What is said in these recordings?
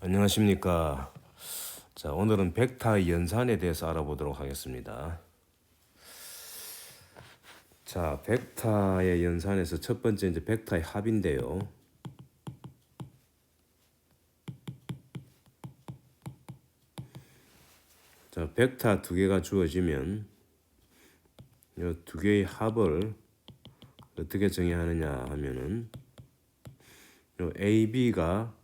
안녕하십니까. 자, 오늘은 벡터의 연산에 대해서 알아보도록 하겠습니다. 자, 벡터의 연산에서 첫 번째 이제 벡터의 합인데요. 자, 벡터 두 개가 주어지면 이 두 개의 합을 어떻게 정의하느냐 하면은 요 AB가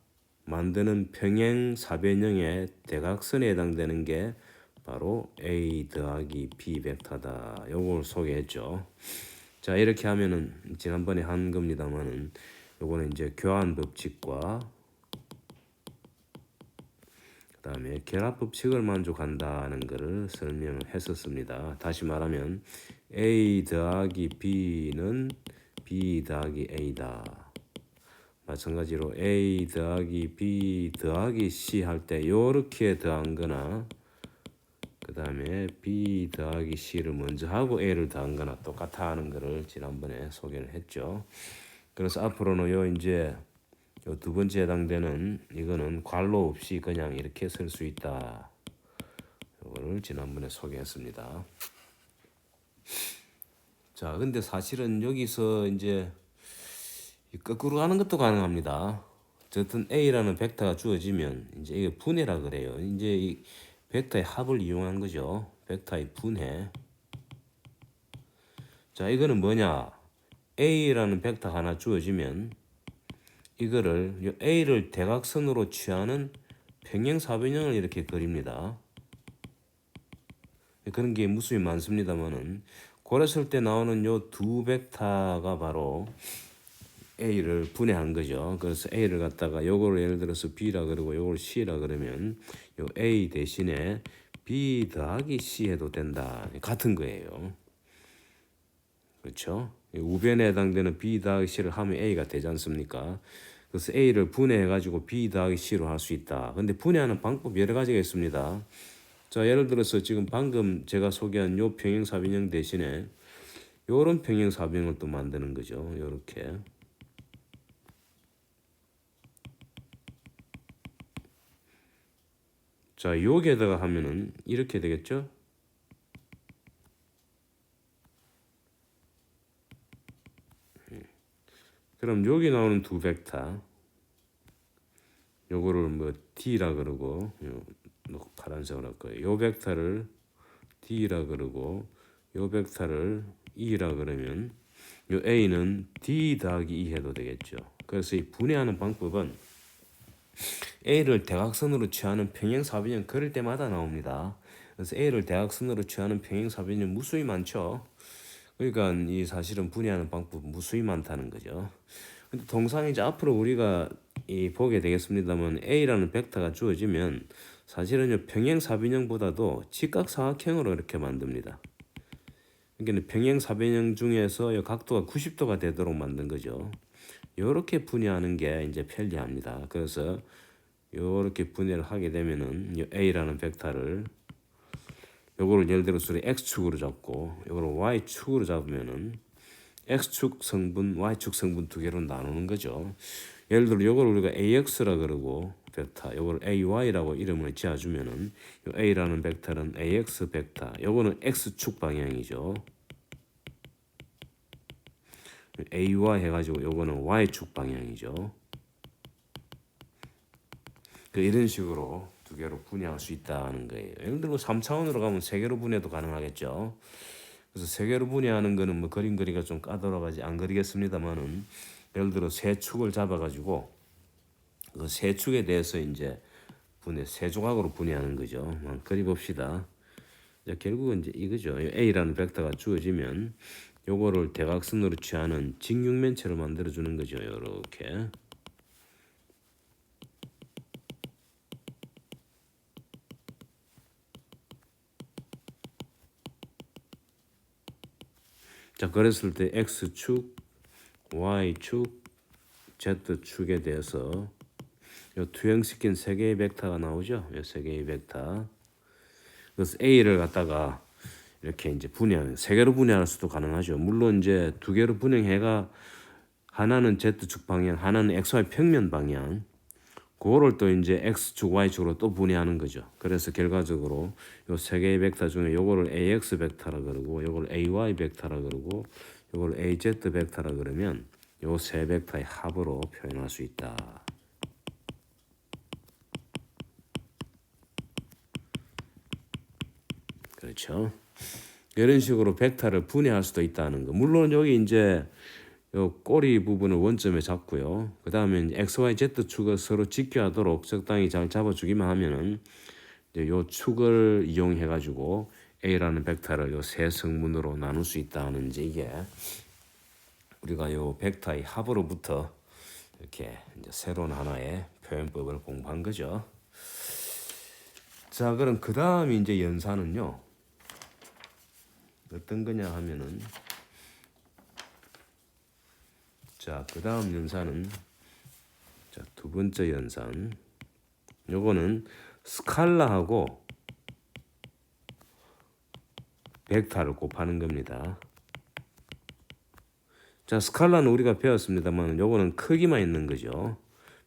만드는 평행 사변형의 대각선에 해당되는 게 바로 A 더하기 B 벡터다. 요걸 소개했죠. 자, 이렇게 하면은 지난번에 한 겁니다만은 요거는 이제 교환 법칙과 그다음에 결합 법칙을 만족한다는 것을 설명을 했었습니다. 다시 말하면 A 더하기 B는 B 더하기 A다. 마찬가지로 A 더하기 B 더하기 C 할 때 요렇게 더한 거나 그 다음에 B 더하기 C를 먼저 하고 A를 더한 거나 똑같아 하는 거를 지난번에 소개를 했죠. 그래서 앞으로는 요 이제 요 두 번째 해당되는 이거는 괄호 없이 그냥 이렇게 쓸 수 있다. 이거를 지난번에 소개했습니다. 자, 근데 사실은 여기서 이제 거꾸로 가는 것도 가능합니다. 어쨌든 A라는 벡터가 주어지면 이제 이게 분해라 그래요. 이제 이 벡터의 합을 이용한 거죠. 벡터의 분해. 자, 이거는 뭐냐? A라는 벡터 하나 주어지면 이거를 A를 대각선으로 취하는 평행사변형을 이렇게 그립니다. 그런 게 무수히 많습니다만은 그랬을 때 나오는 요 두 벡터가 바로 A를 분해한 거죠. 그래서 A를 갖다가 요거를 예를 들어서 B라 그러고 요걸 C라 그러면 요 A 대신에 B 더하기 C 해도 된다. 같은 거예요. 그렇죠? 우변에 해당되는 B 더하기 C를 하면 A가 되지 않습니까? 그래서 A를 분해해가지고 B 더하기 C로 할 수 있다. 근데 분해하는 방법 여러 가지가 있습니다. 자, 예를 들어서 지금 방금 제가 소개한 요 평행사변형 대신에 요런 평행사변형을 또 만드는 거죠. 요렇게. 자, 여기에다가 하면은 이렇게 되겠죠? 그럼 여기 나오는 두 벡터 요거를 뭐 D라 그러고 요 파란색으로 할 거예요. 요 벡터를 D라 그러고 요 벡터를 E라 그러면 요 A는 D 더하기 E 해도 되겠죠. 그래서 이 분해하는 방법은 A를 대각선으로 취하는 평행사변형 그릴 때마다 나옵니다. 그래서 A를 대각선으로 취하는 평행사변형 무수히 많죠. 그러니까 이 사실은 분해하는 방법 무수히 많다는 거죠. 근데 동상 이제 앞으로 우리가 이 보게 되겠습니다만 A라는 벡터가 주어지면 사실은 평행사변형보다도 직각사각형으로 이렇게 만듭니다. 그러니까 평행사변형 중에서 각도가 90도가 되도록 만든 거죠. 이렇게 분해하는 게 이제 편리합니다. 그래서 이렇게 분해를 하게 되면은 이 A라는 벡터를 요거를 예를 들어서 x축으로 잡고 요거를 y축으로 잡으면은 x축 성분, y축 성분 두 개로 나누는 거죠. 예를 들어 요걸 우리가 ax라 그러고 벡터, 요걸 ay라고 이름을 지어주면은 요 a라는 벡터는 ax 벡터, 요거는 x축 방향이죠. ay 해가지고 요거는 y축 방향이죠. 이런 식으로 두 개로 분해할 수 있다는 거예요. 예를 들어 3차원으로 가면 세 개로 분해도 가능하겠죠. 그래서 세 개로 분해하는 거는 뭐 그림 그리기가 좀 까다로워가지고 안 그리겠습니다만은 예를 들어 세 축을 잡아가지고 그 세 축에 대해서 이제 세 조각으로 분해하는 거죠. 한번 그려봅시다. 결국은 이제 이거죠. A라는 벡터가 주어지면 요거를 대각선으로 취하는 직육면체를 만들어 주는 거죠. 요렇게. 자, 그랬을 때 x축, y축, z축에 대해서 요 투영시킨 세 개의 벡터가 나오죠. 요 세 개의 벡터. 그래서 A를 갖다가 이렇게 이제 분해하는 세 개로 분해할 수도 가능하죠. 물론 이제 두 개로 분해해가 하나는 z축 방향, 하나는 xy 평면 방향. 그거를 또 이제 x축, y축으로 또 분해하는 거죠. 그래서 결과적으로 요 세 개의 벡터 중에 요거를 ax 벡터라 그러고 요걸 ay 벡터라 그러고 요걸 az 벡터라 그러면 요 세 벡터의 합으로 표현할 수 있다. 그렇죠. 이런 식으로 벡터를 분해할 수도 있다는 거. 물론 여기 이제 요 꼬리 부분을 원점에 잡고요. 그 다음에 x, y, z 축을 서로 직교하도록 적당히 잘 잡아주기만 하면은 이제 요 축을 이용해 가지고 a라는 벡터를 요 세 성분으로 나눌 수 있다는 이제 이게 우리가 요 벡터의 합으로부터 이렇게 이제 새로운 하나의 표현법을 공부한 거죠. 자, 그럼 그 다음이 이제 연산은요. 어떤 거냐 하면은 자, 그 다음 연산은 자, 두 번째 연산. 요거는 스칼라하고 벡터를 곱하는 겁니다. 자, 스칼라는 우리가 배웠습니다만 요거는 크기만 있는 거죠.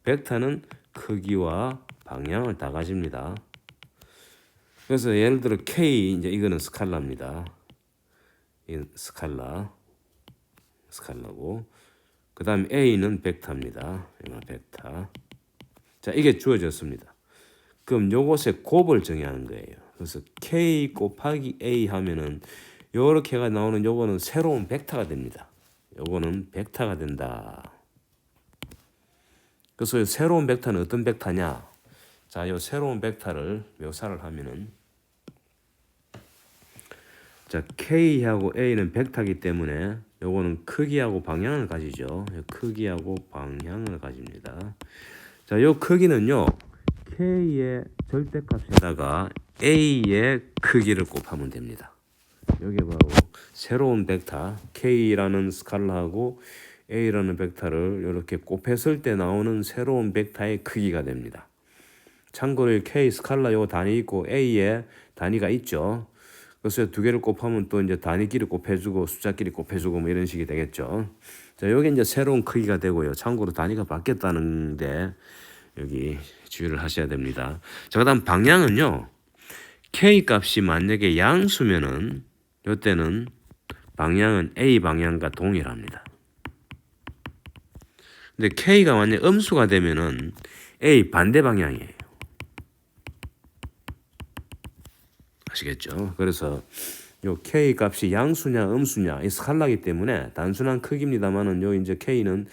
벡터는 크기와 방향을 다 가집니다. 그래서 예를 들어 K 이제 이거는 스칼라입니다. 이 스칼라고. 그다음 A는 벡터입니다. 이거 벡터. 자, 이게 주어졌습니다. 그럼 요것의 곱을 정의하는 거예요. 그래서 K 곱하기 A 하면은 요렇게가 나오는 요거는 새로운 벡터가 됩니다. 요거는 벡터가 된다. 그래서 새로운 벡터는 어떤 벡터냐? 자, 요 새로운 벡터를 묘사를 하면은 자, K하고 A는 벡터이기 때문에 요거는 크기하고 방향을 가지죠. 크기하고 방향을 가집니다. 자, 요 크기는요. K의 절대값에다가 A의 크기를 곱하면 됩니다. 여기 바로 새로운 벡터 K라는 스칼라하고 A라는 벡터를 이렇게 곱했을 때 나오는 새로운 벡터의 크기가 됩니다. 참고로 K 스칼라 요 단위 있고 A의 단위가 있죠. 그래서 두 개를 곱하면 또 이제 단위끼리 곱해주고 숫자끼리 곱해주고 뭐 이런 식이 되겠죠. 자, 여기 이제 새로운 크기가 되고요. 참고로 단위가 바뀌었다는데 여기 주의를 하셔야 됩니다. 자, 그다음 방향은요. K 값이 만약에 양수면은 이때는 방향은 A 방향과 동일합니다. 근데 K가 만약 음수가 되면은 A 반대 방향이에요. 아시겠죠? 그래서 요 K 값이 양수냐 음수냐 이 스칼라기 때문에 단순한 크기입니다만은 요 이제 K는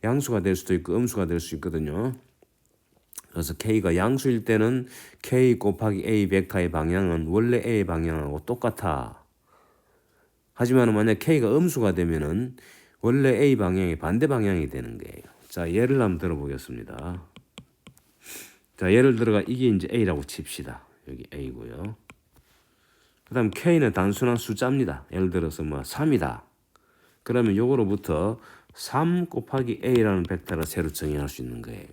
양수가 될 수도 있고 음수가 될 수 있거든요. 그래서 K가 양수일 때는 K 곱하기 A 벡터의 방향은 원래 A 방향하고 똑같아. 하지만 만약 K가 음수가 되면은 원래 A 방향이 반대 방향이 되는 거예요. 자, 예를 한번 들어보겠습니다. 자, 예를 들어가 이게 이제 A라고 칩시다. 여기 A고요. 그 다음 K는 단순한 숫자입니다. 예를 들어서 뭐 3이다. 그러면 요거로부터 3 곱하기 A라는 벡터를 새로 정의할 수 있는 거예요.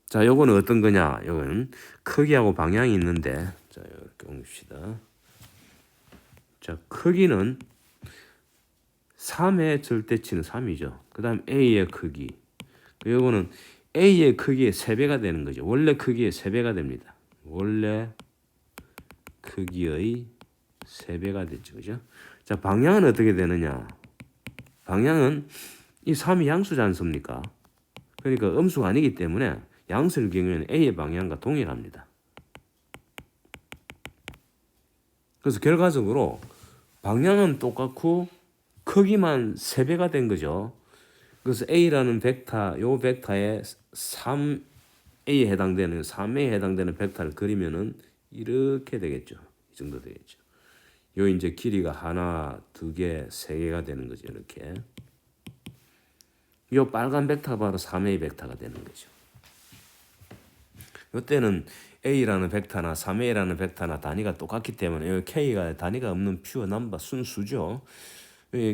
자, 요거는 어떤 거냐? 요거는 크기하고 방향이 있는데, 자, 이렇게 옮깁시다. 자, 크기는 3의 절대치는 3이죠. 그 다음 A의 크기. 요거는 A의 크기의 3배가 되는 거죠. 원래 크기의 3배가 됩니다. 원래 크기의 3배가 됐죠. 그죠? 자, 방향은 어떻게 되느냐? 방향은 이 3이 양수지 않습니까? 그러니까 음수가 아니기 때문에 양수일 경우에는 A의 방향과 동일합니다. 그래서 결과적으로 방향은 똑같고 크기만 3배가 된 거죠. 그래서 A라는 벡터, 요 벡터에 3A에 해당되는 3A에 해당되는 벡터를 그리면은 이렇게 되겠죠. 이 정도 되겠죠. 요 이제 길이가 하나, 두 개, 세 개가 되는 거죠. 이렇게. 요 빨간 벡터가 바로 3A 벡터가 되는 거죠. 이때는 A라는 벡터나 3A라는 벡터나 단위가 똑같기 때문에 여기 K가 단위가 없는 퓨어 넘버 순수죠.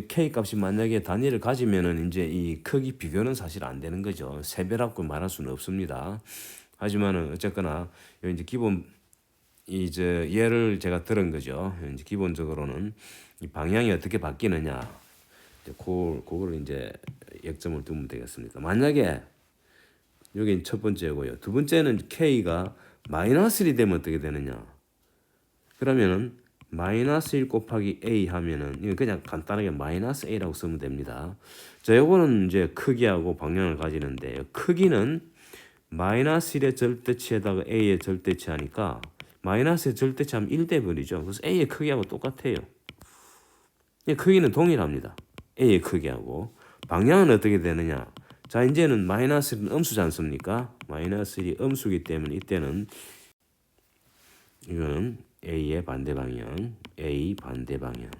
K 값이 만약에 단위를 가지면은 이제 이 크기 비교는 사실 안 되는 거죠. 3배라고 말할 수는 없습니다. 하지만은 어쨌거나 이제 기본 이제 예를 제가 들은 거죠. 이제 기본적으로는 이 방향이 어떻게 바뀌느냐, 이제 그걸 이제 역점을 두면 되겠습니다. 만약에 여긴 첫 번째고요. 두 번째는 K가 마이너스 1이 되면 어떻게 되느냐. 그러면은 마이너스 1 곱하기 A 하면은 이거 그냥 간단하게 마이너스 A라고 쓰면 됩니다. 자, 요거는 이제 크기하고 방향을 가지는데 크기는 마이너스 1의 절대치에다가 A의 절대치 하니까 마이너스의 절대치 하면 1 돼버리죠. 그래서 A의 크기하고 똑같아요. 크기는 동일합니다. A의 크기하고. 방향은 어떻게 되느냐. 자, 이제는 마이너스 1은 음수지 않습니까? 마이너스 1이 음수기 때문에 이때는 이거는 A의 반대 방향, A 반대 방향.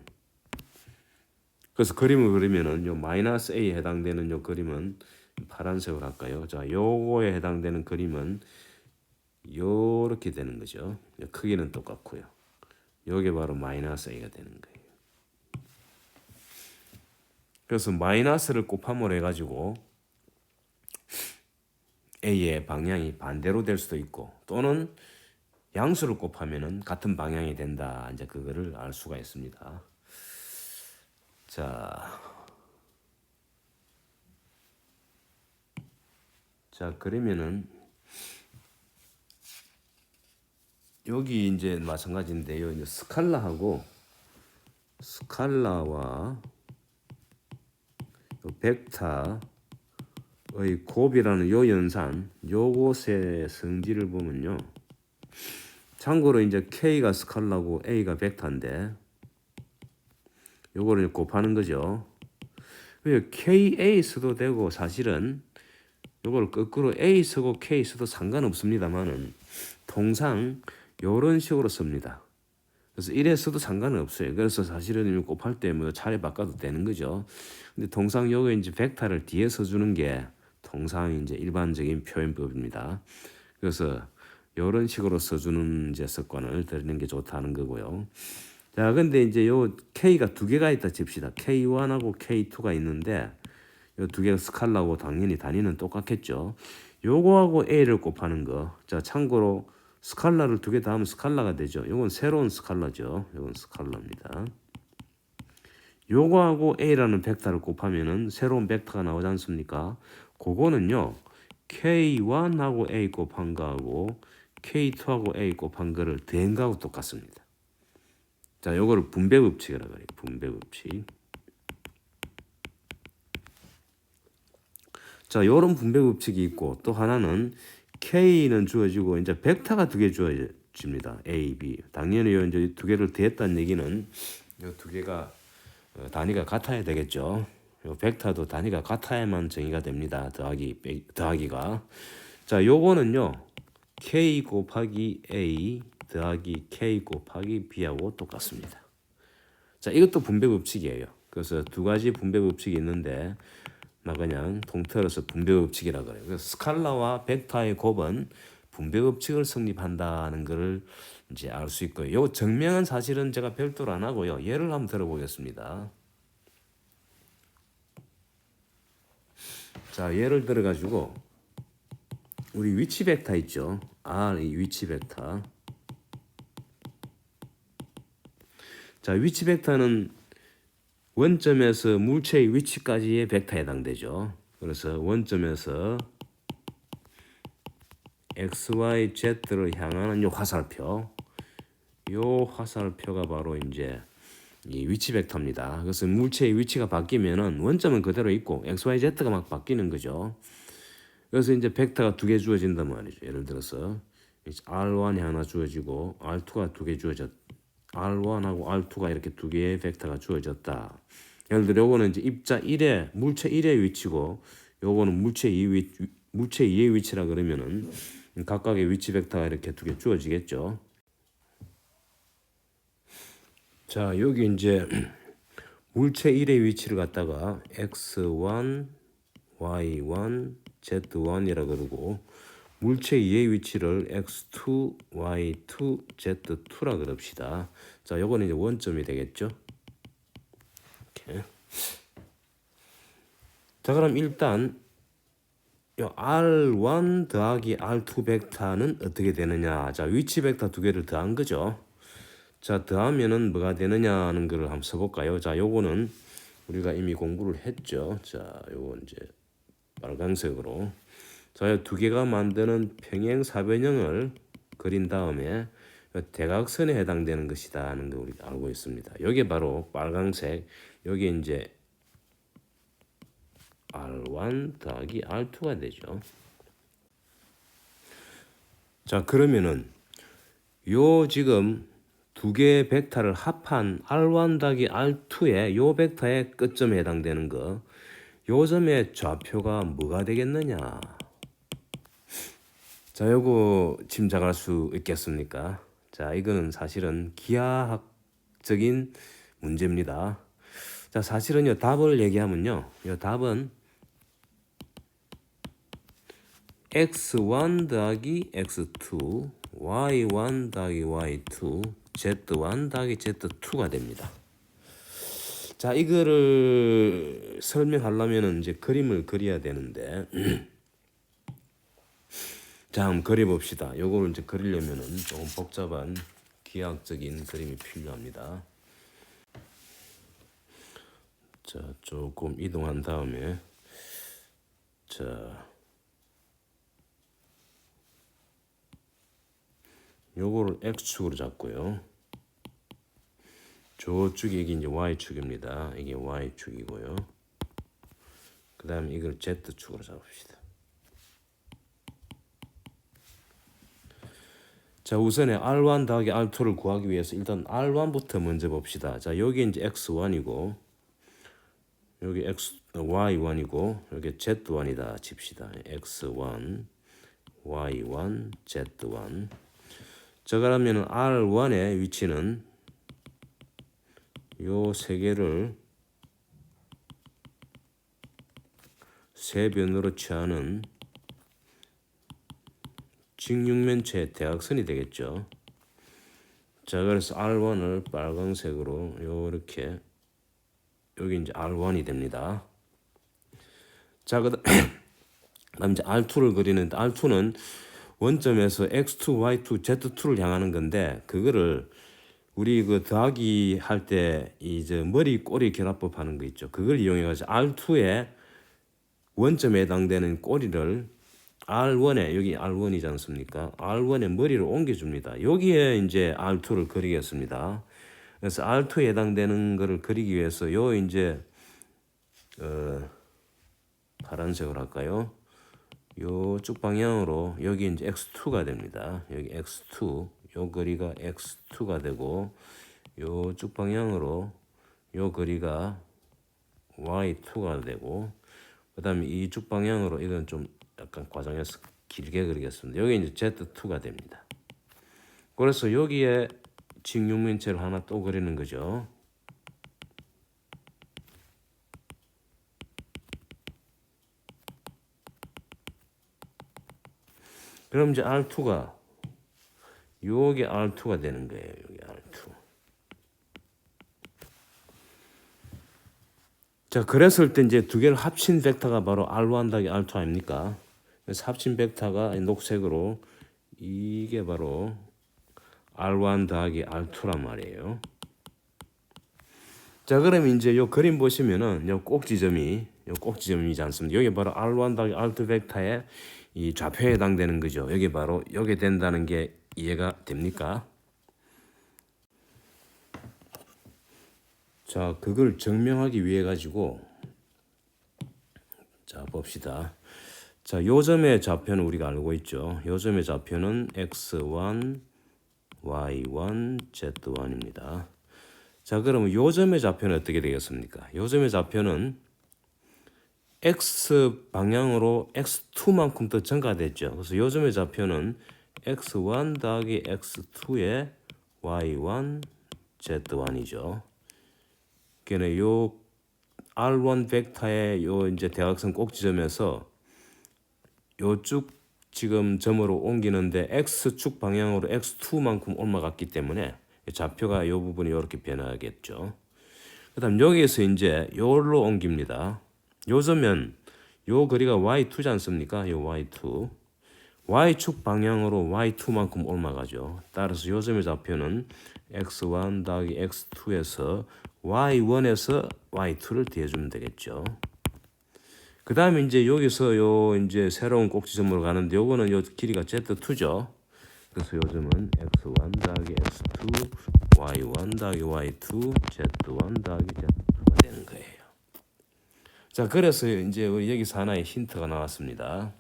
그래서 그림을 그리면은 요 마이너스 A에 해당되는 요 그림은 파란색으로 할까요? 자, 요거에 해당되는 그림은 요렇게 되는 거죠. 크기는 똑같고요. 요게 바로 마이너스 A가 되는 거예요. 그래서 마이너스를 곱함으로 해가지고 A의 방향이 반대로 될 수도 있고 또는 양수를 곱하면은 같은 방향이 된다. 이제 그거를 알 수가 있습니다. 자 그러면은 여기 이제 마찬가지인데요. 이제 스칼라와 벡터의 곱이라는 요 연산, 요것의 성질을 보면요. 참고로 이제 K가 스칼라고 A가 벡터인데 요거를 곱하는 거죠. KA 써도 되고 사실은 요걸 거꾸로 A 쓰고 K 써도 상관없습니다만은 통상 요런 식으로 씁니다. 그래서 이래 써도 상관은 없어요. 그래서 사실은 곱할 때 뭐 차례 바꿔도 되는 거죠. 근데 통상 요거 이제 벡터를 뒤에 써주는 게 통상 이제 일반적인 표현법입니다. 그래서 이런 식으로 써주는 이제 습관을 들이는 게 좋다는 거고요. 자, 근데 이제 요 K가 두 개가 있다 칩시다. K1하고 K2가 있는데 요 두 개가 스칼라고 당연히 단위는 똑같겠죠. 요거하고 A를 곱하는 거. 자, 참고로 스칼라를 두 개 다 하면 스칼라가 되죠. 요건 새로운 스칼라죠. 요건 스칼라입니다. 요거하고 A라는 벡터를 곱하면은 새로운 벡터가 나오지 않습니까? 그거는요. K1하고 A 곱한 거하고 K2하고 A 곱한 거를 더한 거하고 똑같습니다. 자, 요거를 분배법칙이라고 해요. 분배법칙. 자, 요런 분배법칙이 있고 또 하나는 K는 주어지고 이제 벡터가 두 개 주어집니다. A, B. 당연히 요 이제 두 개를 더했다는 얘기는 요 두 개가 단위가 같아야 되겠죠. 요 벡터도 단위가 같아야만 정의가 됩니다. 더하기가. 자, 요거는요. K 곱하기 A 더하기 K 곱하기 B하고 똑같습니다. 자, 이것도 분배법칙이에요. 그래서 두 가지 분배법칙이 있는데 나 그냥 통틀어서 분배법칙이라고 그래요. 그래서 스칼라와 벡터의 곱은 분배법칙을 성립한다는 것을 이제 알 수 있고요. 요 증명은 사실은 제가 별도로 안 하고요. 예를 한번 들어보겠습니다. 자, 예를 들어 가지고 우리 위치 벡터 있죠. R 이 위치 벡터. 자, 위치 벡터는 원점에서 물체의 위치까지의 벡터에 해당되죠. 그래서 원점에서 X, Y, Z를 향하는 요 화살표. 요 화살표가 바로 이제 이 위치 벡터입니다. 그래서 물체의 위치가 바뀌면은 원점은 그대로 있고 X, Y, Z가 막 바뀌는 거죠. 그래서 이제 벡터가 두 개 주어진단 말이죠. 예를 들어서 R1이 하나 주어지고 R2가 두 개 주어졌. R1하고 R2가 이렇게 두 개의 벡터가 주어졌다. 예를 들어 요거는 이제 입자 1의 물체 1의 위치고 요거는 물체 2의 위치라 그러면은 각각의 위치 벡터가 이렇게 두 개 주어지겠죠. 자, 여기 이제 물체 1의 위치를 갖다가 x1, y1, z1이라 그러고 물체 2의 위치를 x2, y2, z2라 그럽시다. 자, 요거는 이제 원점이 되겠죠. 이렇게. 자, 그럼 일단 요 R1 더하기 R2 벡터는 어떻게 되느냐. 자, 위치 벡터 두 개를 더한 거죠. 자, 더하면은 뭐가 되느냐 하는 거를 한번 써볼까요? 자, 요거는 우리가 이미 공부를 했죠. 자, 요거 이제 빨간색으로. 자, 두 개가 만드는 평행사변형을 그린 다음에 대각선에 해당되는 것이다 하는 거 우리가 알고 있습니다. 여기 바로 빨강색, 여기 이제 R1 더하기 R2가 되죠. 자, 그러면은 요 지금 두 개의 벡터를 합한 R1 더하기 R2의 요 벡터의 끝점에 해당되는 거, 요 점의 좌표가 뭐가 되겠느냐? 자, 요거 짐작할 수 있겠습니까? 자, 이거는 사실은 기하학적인 문제입니다. 자, 사실은요, 답을 얘기하면요, 이 답은 x1 더하기 x2, y1 더하기 y2, z1 더하기 z2가 됩니다. 자, 이거를 설명하려면 이제 그림을 그려야 되는데, 자, 한번 그려봅시다. 요거를 이제 그리려면은 조금 복잡한 기하학적인 그림이 필요합니다. 자, 조금 이동한 다음에, 자, 요거를 x축으로 잡고요. 저쪽이 이게 이제 y축입니다. 이게 y축이고요. 그 다음에 이걸 z축으로 잡읍시다. 자, 우선에 R1 더하기 R2를 구하기 위해서 일단 R1부터 먼저 봅시다. 자, 여기 이제 X1이고, 여기 Y1이고, 여기 Z1이다 칩시다. X1, Y1, Z1. 자, 그러면 R1의 위치는 요 세 개를 세변으로 취하는 직육면체 대각선이 되겠죠. 자, 그래서 R1을 빨간색으로 요렇게 여기 이제 R1이 됩니다. 자, 그다음 이제 R2를 그리는데 R2는 원점에서 X2, Y2, Z2를 향하는 건데 그거를 우리 그 더하기 할 때 이제 머리 꼬리 결합법 하는 거 있죠. 그걸 이용해 가지고 R2의 원점에 해당되는 꼬리를 R1에 여기 R1이지 않습니까? R1의 머리를 옮겨줍니다. 여기에 이제 R2를 그리겠습니다. 그래서 R2에 해당되는 거를 그리기 위해서 요 이제 파란색으로 할까요? 요 쭉 방향으로 여기 이제 X2가 됩니다. 여기 X2, 요 거리가 X2가 되고 요 쭉 방향으로 요 거리가 Y2가 되고 그다음에 이 쭉 방향으로 이건 좀 약간 과장해서 길게 그리겠습니다. 여기 이제 Z2가 됩니다. 그래서 여기에 직육면체를 하나 또 그리는 거죠. 그럼 이제 R2가 요게 R2가 되는 거예요. 여기 R2. 자, 그랬을 때 이제 두 개를 합친 벡터가 바로 R1 더하기 R2 아닙니까? 그래서 합친 벡터가 녹색으로 이게 바로 R1 더하기 R2란 말이에요. 자, 그러면 이제 요 그림 보시면은 요 꼭지점이지 않습니까? 여기 바로 R1 더하기 R2 벡터의 이 좌표에 해당되는 거죠. 여기 바로 여기 된다는 게 이해가 됩니까? 자, 그걸 증명하기 위해 가지고 자, 봅시다. 자, 요 점의 좌표는 우리가 알고 있죠. 요 점의 좌표는 x1, y1, z1입니다. 자, 그러면 요 점의 좌표는 어떻게 되겠습니까? 요 점의 좌표는 x 방향으로 x2만큼 더 증가됐죠. 그래서 요 점의 좌표는 x1 더하기 x2의 y1, z1이죠. 그러니까 요 R1 벡터의 요 이제 대각선 꼭지점에서 요쭉 지금 점으로 옮기는데 x축 방향으로 x2만큼 올라갔기 때문에 좌표가 요 부분이 이렇게 변하겠죠. 그다음 여기에서 이제 요로 옮깁니다. 요 점은 요 거리가 y2지 않습니까? 요 y2. y축 방향으로 y2만큼 올라가죠. 따라서 요 점의 좌표는 x1 더하기 x2에서 y1에서 y2를 더해주면 되겠죠. 그 다음에 이제 여기서 요 이제 새로운 꼭지점으로 가는데 요거는 요 길이가 Z2죠. 그래서 요즘은 X1 더하기 X2, Y1 더하기 Y2, Z1 더하기 Z2가 되는 거예요. 자, 그래서 이제 우리 여기서 하나의 힌트가 나왔습니다.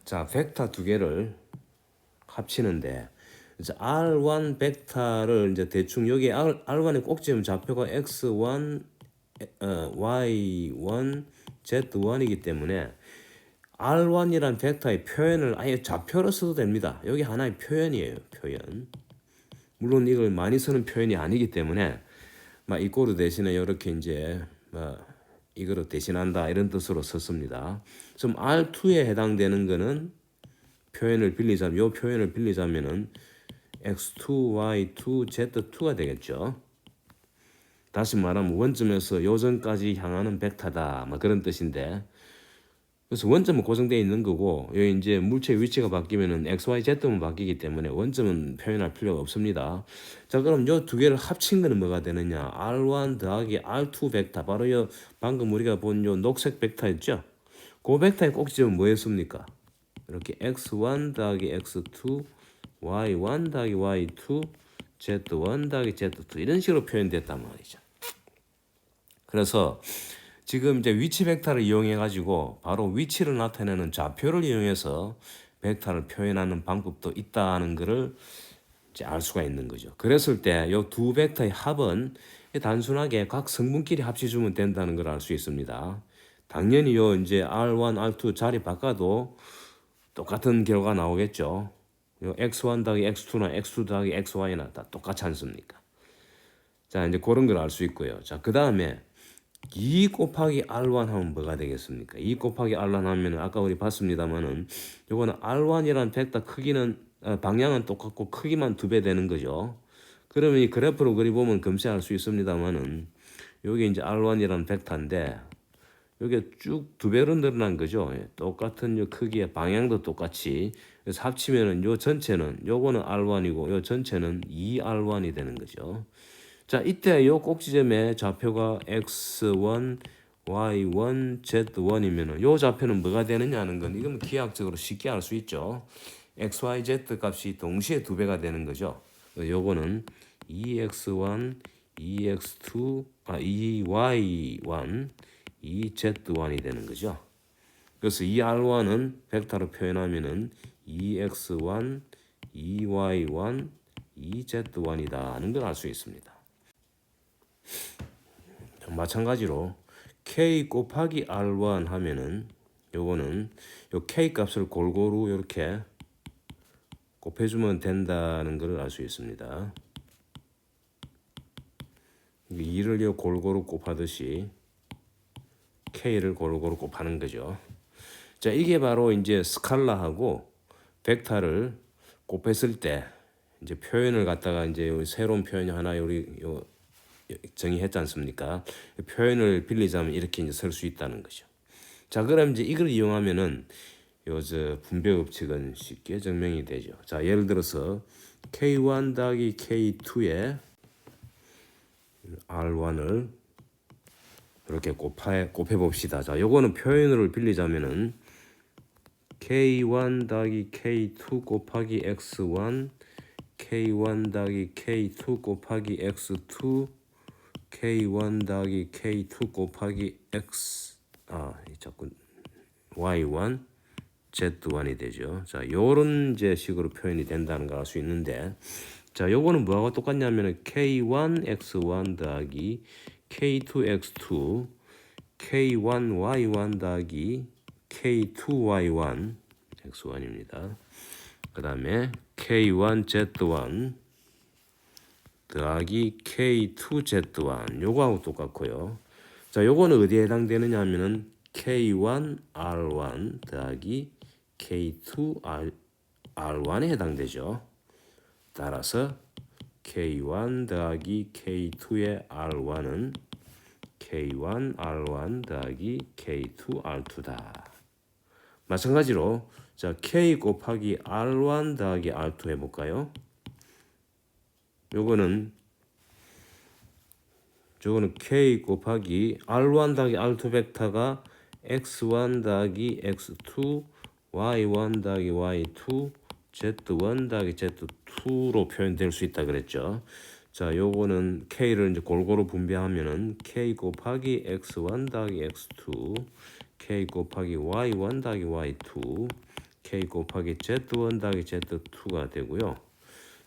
자, 벡터 두 개를 합치는데 이제 R1 벡터를 이제 대충 여기 R1의 꼭지점 좌표가 X1, Y1, Z1이기 때문에 R1이란 벡터의 표현을 아예 좌표로 써도 됩니다. 여기 하나의 표현이에요. 표현. 물론 이걸 많이 쓰는 표현이 아니기 때문에 막 이꼬르 대신에 이렇게 이제 이거로 대신한다 이런 뜻으로 썼습니다. 좀 R2에 해당되는 거는 표현을 빌리자면 요 표현을 빌리자면은 X2, Y2, Z2가 되겠죠. 다시 말하면 원점에서 요점까지 향하는 벡터다. 뭐 그런 뜻인데. 그래서 원점은 고정되어 있는 거고 여기 이제 물체의 위치가 바뀌면은 X, Y, Z만 바뀌기 때문에 원점은 표현할 필요가 없습니다. 자, 그럼 요 두 개를 합친 거는 뭐가 되느냐? R1 더하기 R2 벡터. 바로 요 방금 우리가 본 요 녹색 벡터였죠? 그 벡터의 꼭지점은 뭐였습니까? 이렇게 X1 더하기 X2, Y1 더하기 Y2, Z1 더하기 Z2 이런 식으로 표현됐단 말이죠. 그래서 지금 이제 위치 벡터를 이용해 가지고 바로 위치를 나타내는 좌표를 이용해서 벡터를 표현하는 방법도 있다는 것을 이제 알 수가 있는 거죠. 그랬을 때 이 두 벡터의 합은 단순하게 각 성분끼리 합쳐주면 된다는 걸 알 수 있습니다. 당연히 요 이제 R1, R2 자리 바꿔도 똑같은 결과가 나오겠죠. 요 X1 더하기 X2나 X2 더하기 XY나 다 똑같지 않습니까? 자, 이제 그런 걸 알 수 있고요. 자, 그 다음에 2 곱하기 R1 하면 뭐가 되겠습니까? 2 곱하기 R1 하면 아까 우리 봤습니다만은 요거는 R1이란 벡터 크기는 방향은 똑같고 크기만 2배 되는 거죠. 그러면 이 그래프로 그려보면 금세 알 수 있습니다만은 요게 이제 R1이란 벡터인데 요게 쭉 2배로 늘어난 거죠. 똑같은 요 크기의 방향도 똑같이. 그래서 합치면은 요 전체는 요거는 R1이고 요 전체는 2R1이 되는 거죠. 자, 이때 요 꼭지점의 좌표가 X1, Y1, Z1이면은 요 좌표는 뭐가 되느냐 하는 건 이건 기하학적으로 쉽게 알 수 있죠. X, Y, Z 값이 동시에 2배가 되는 거죠. 요거는 2X1, 2X2, 2Y1, 2Z1이 되는 거죠. 그래서 이 R1은 벡터로 표현하면은 2X1, 2Y1, 2Z1이다 하는 걸 알 수 있습니다. 마찬가지로 K 곱하기 R1 하면은 요거는 요 K 값을 골고루 이렇게 곱해주면 된다는 걸 알 수 있습니다. 2를 요 골고루 곱하듯이 K를 골고루 곱하는 거죠. 자, 이게 바로 이제 스칼라하고 벡터를 곱했을 때 이제 표현을 갖다가 이제 새로운 표현이 하나 우리 요 정의했지 않습니까? 표현을 빌리자면 이렇게 이제 쓸 수 있다는 거죠. 자, 그럼 이제 이걸 이용하면은 요저 분배 법칙은 쉽게 증명이 되죠. 자, 예를 들어서 K1 더하기 K2에 R1을 이렇게 곱해 봅시다. 자, 요거는 표현을 빌리자면은 K1 더하기 K2 곱하기 X1, K1 더하기 K2 곱하기 X2, K1 더하기 K2 곱하기 X 자꾸 Y1, Z1이 되죠. 자, 요런 이제 식으로 표현이 된다는 걸 알 수 있는데, 자, 요거는 뭐하고 똑같냐면은 K1 X1 더하기 K2 X2, K1 Y1 더하기 K2 Y1 X1입니다. 그 다음에 K1 Z1 더하기 K2 Z1 요거하고 똑같고요. 자, 요거는 어디에 해당되느냐 하면은 K1 R1 더하기 K2 R1에 해당되죠. 따라서 K1 더하기 K2의 R1은 K1 R1 더하기 K2 R2다. 마찬가지로 자, K 곱하기 R1 더하기 R2 해볼까요? 요거는 저거는 k 곱하기 r1 더하기 r2 벡터가 x1 더하기 x2, y1 더하기 y2, z1 더하기 z2로 표현될 수 있다 그랬죠. 자, 요거는 k를 이제 골고루 분배하면은 k 곱하기 x1 더하기 x2, k 곱하기 y1 더하기 y2, k 곱하기 z1 더하기 z2가 되고요.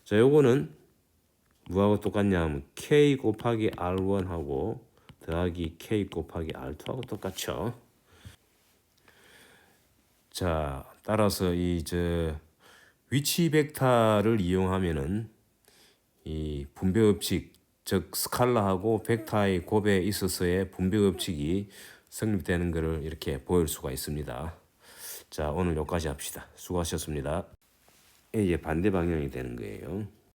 자, 요거는 뭐하고 똑같냐 하면 k 곱하기 r1하고 더하기 k 곱하기 r2하고 똑같죠. 자, 따라서 위치 벡터를 이용하면은 이 분배 법칙, 즉 스칼라하고 벡터의 곱에 있어서의 분배 법칙이 성립되는 것을 이렇게 보일 수가 있습니다. 자, 오늘 여기까지 합시다. 수고하셨습니다. 이제 반대 방향이 되는 거예요.